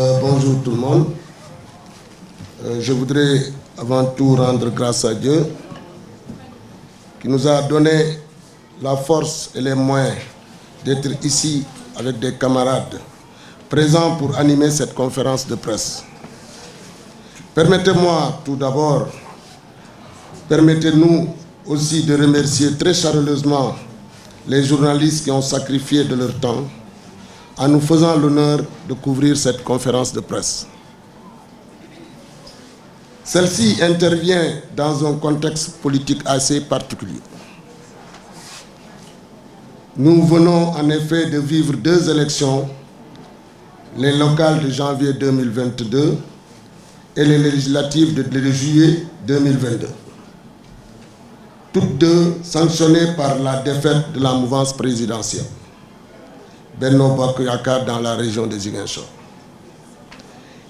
Bonjour tout le monde. Je voudrais avant tout rendre grâce à Dieu qui nous a donné la force et les moyens d'être ici avec des camarades présents pour animer cette conférence de presse. Permettez-moi tout d'abord, permettez-nous aussi de remercier très chaleureusement les journalistes qui ont sacrifié de leur temps en nous faisant l'honneur de couvrir cette conférence de presse. Celle-ci intervient dans un contexte politique assez particulier. Nous venons en effet de vivre deux élections, les locales de janvier 2022 et les législatives de juillet 2022. Toutes deux sanctionnées par la défaite de la mouvance présidentielle. Benno Bokk Yakaar dans la région de Ziguinchor.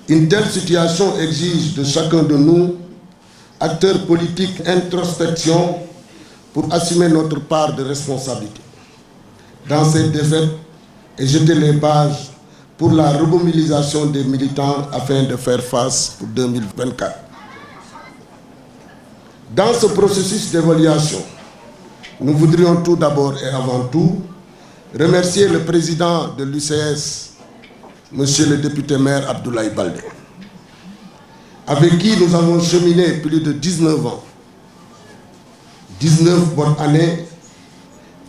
Une telle situation exige de chacun de nous, acteurs politiques, introspection pour assumer notre part de responsabilité dans cette défaite et jeter les bases pour la remobilisation des militants afin de faire face pour 2024. Dans ce processus d'évaluation, nous voudrions tout d'abord et avant tout remercier le président de l'UCS, monsieur le député maire Abdoulaye Baldé, avec qui nous avons cheminé plus de 19 ans, 19 bonnes années,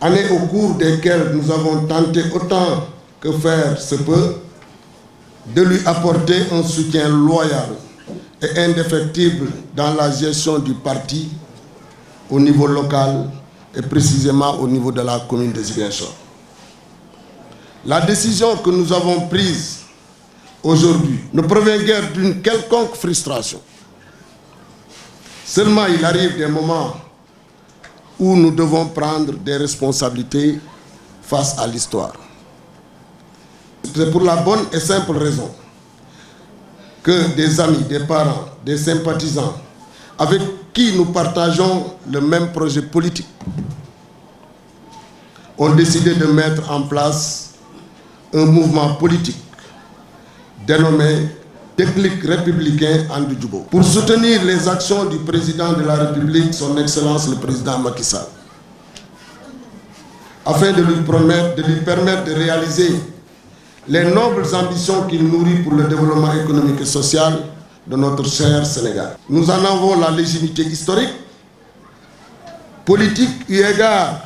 années au cours desquelles nous avons tenté autant que faire se peut de lui apporter un soutien loyal et indéfectible dans la gestion du parti au niveau local et précisément au niveau de la commune de Ziguinchor. La décision que nous avons prise aujourd'hui ne provient guère d'une quelconque frustration. Seulement, il arrive des moments où nous devons prendre des responsabilités face à l'histoire. C'est pour la bonne et simple raison que des amis, des parents, des sympathisants, avec qui nous partageons le même projet politique, ont décidé de mettre en place un mouvement politique dénommé Déclic républicain Andu Djubo pour soutenir les actions du président de la République, son Excellence le président Macky Sall, afin de lui permettre de réaliser les nobles ambitions qu'il nourrit pour le développement économique et social de notre cher Sénégal. Nous en avons la légitimité historique, politique eu égard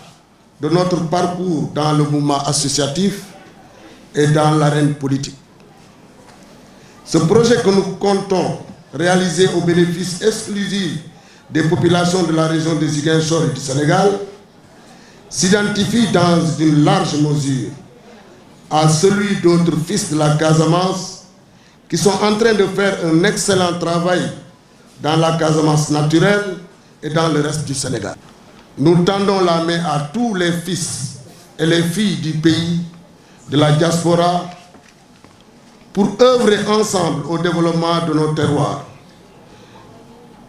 de notre parcours dans le mouvement associatif et dans l'arène politique. Ce projet que nous comptons réaliser au bénéfice exclusif des populations de la région de Ziguinchor et du Sénégal s'identifie dans une large mesure à celui d'autres fils de la Casamance qui sont en train de faire un excellent travail dans la Casamance naturelle et dans le reste du Sénégal. Nous tendons la main à tous les fils et les filles du pays, de la diaspora, pour œuvrer ensemble au développement de nos terroirs,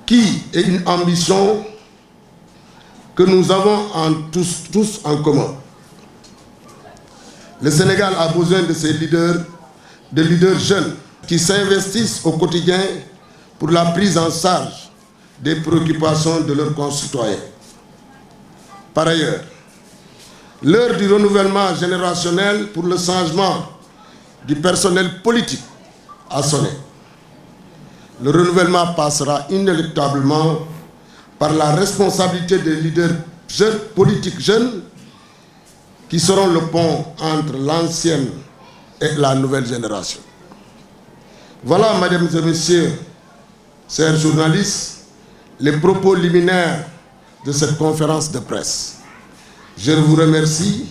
qui est une ambition que nous avons tous en commun. Le Sénégal a besoin de ces leaders jeunes qui s'investissent au quotidien pour la prise en charge des préoccupations de leurs concitoyens. Par ailleurs, l'heure du renouvellement générationnel pour le changement du personnel politique a sonné. Le renouvellement passera inéluctablement par la responsabilité des leaders politiques jeunes qui seront le pont entre l'ancienne et la nouvelle génération. Voilà, mesdames et messieurs, chers journalistes, les propos liminaires de cette conférence de presse. Je vous remercie.